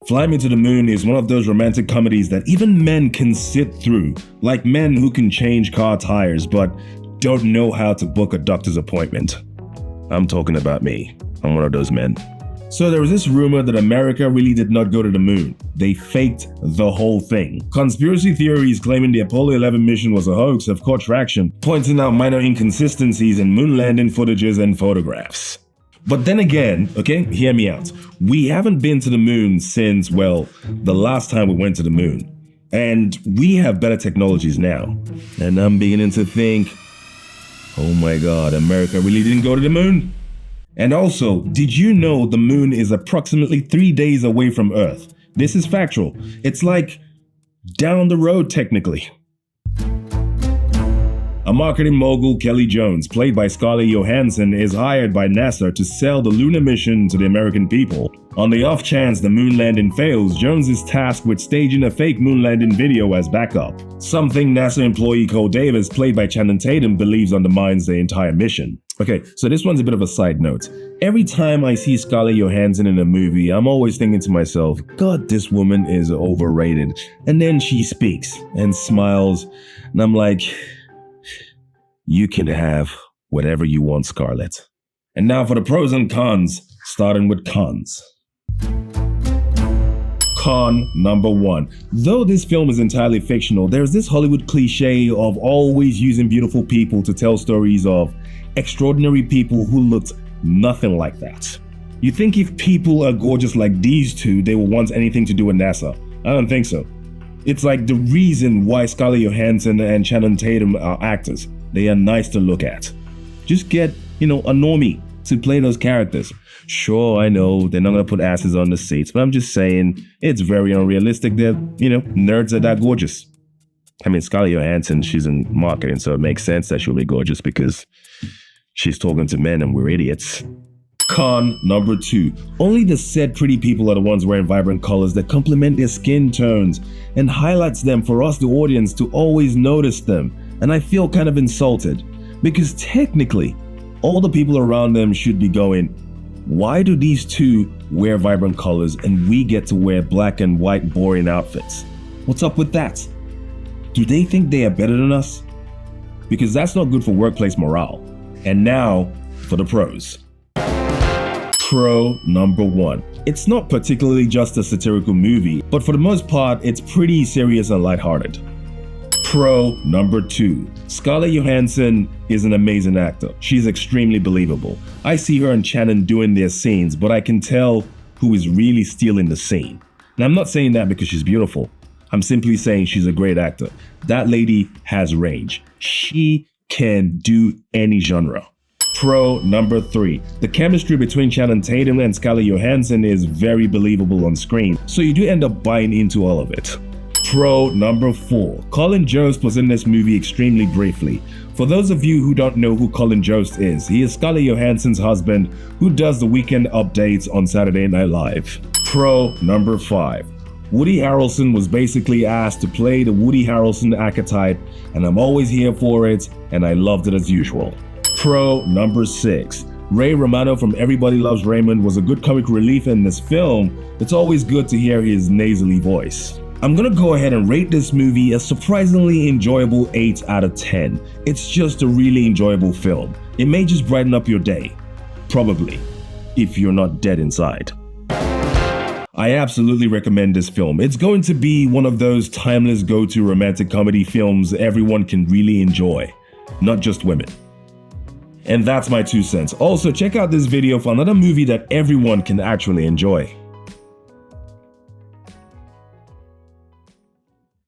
Fly Me to the Moon is one of those romantic comedies that even men can sit through, like men who can change car tires but don't know how to book a doctor's appointment. I'm talking about me. I'm one of those men. So there was this rumor that America really did not go to the moon. They faked the whole thing. Conspiracy theories claiming the Apollo 11 mission was a hoax have caught traction, pointing out minor inconsistencies in moon landing footages and photographs. But then again, okay, hear me out. We haven't been to the moon since, well, the last time we went to the moon. And we have better technologies now. And I'm beginning to think, oh my God, America really didn't go to the moon? And also, did you know the moon is approximately 3 days away from Earth? This is factual. It's like down the road technically. A marketing mogul, Kelly Jones, played by Scarlett Johansson, is hired by NASA to sell the lunar mission to the American people. On the off chance the moon landing fails, Jones is tasked with staging a fake moon landing video as backup. Something NASA employee Cole Davis, played by Channing Tatum, believes undermines the entire mission. Okay, so this one's a bit of a side note. Every time I see Scarlett Johansson in a movie, I'm always thinking to myself, God, this woman is overrated. And then she speaks and smiles, and I'm like, you can have whatever you want, Scarlett. And now for the pros and cons, starting with cons. Con number 1. Though this film is entirely fictional, there's this Hollywood cliche of always using beautiful people to tell stories of extraordinary people who looked nothing like that. You think if people are gorgeous like these two, they will want anything to do with NASA? I don't think so. It's like the reason why Scarlett Johansson and Channing Tatum are actors. They are nice to look at. Just get, a normie to play those characters. Sure, I know they're not gonna put asses on the seats, but I'm just saying it's very unrealistic that, nerds are that gorgeous. I mean, Scarlett Johansson, she's in marketing, so it makes sense that she'll be gorgeous because she's talking to men and we're idiots. Con number 2. Only the said pretty people are the ones wearing vibrant colors that complement their skin tones and highlights them for us, the audience, to always notice them. And I feel kind of insulted because technically, all the people around them should be going, why do these two wear vibrant colors and we get to wear black and white boring outfits? What's up with that? Do they think they are better than us? Because that's not good for workplace morale. And now for the pros. Pro number 1. It's not particularly just a satirical movie, but for the most part, it's pretty serious and lighthearted. Pro number 2. Scarlett Johansson is an amazing actor. She's extremely believable. I see her and Channing doing their scenes, but I can tell who is really stealing the scene. And I'm not saying that because she's beautiful. I'm simply saying she's a great actor. That lady has range. She can do any genre. Pro number 3. The chemistry between Channing Tatum and Scarlett Johansson is very believable on screen, so you do end up buying into all of it. Pro number 4. Colin Jost was in this movie extremely briefly. For those of you who don't know who Colin Jost is, he is Scarlett Johansson's husband who does the weekend updates on Saturday Night Live. Pro number 5. Woody Harrelson was basically asked to play the Woody Harrelson archetype, and I'm always here for it, and I loved it as usual. Pro number 6. Ray Romano from Everybody Loves Raymond was a good comic relief in this film. It's always good to hear his nasally voice. I'm gonna go ahead and rate this movie a surprisingly enjoyable 8 out of 10. It's just a really enjoyable film. It may just brighten up your day. Probably. If you're not dead inside. I absolutely recommend this film. It's going to be one of those timeless go-to romantic comedy films everyone can really enjoy. Not just women. And that's my 2 cents. Also, check out this video for another movie that everyone can actually enjoy.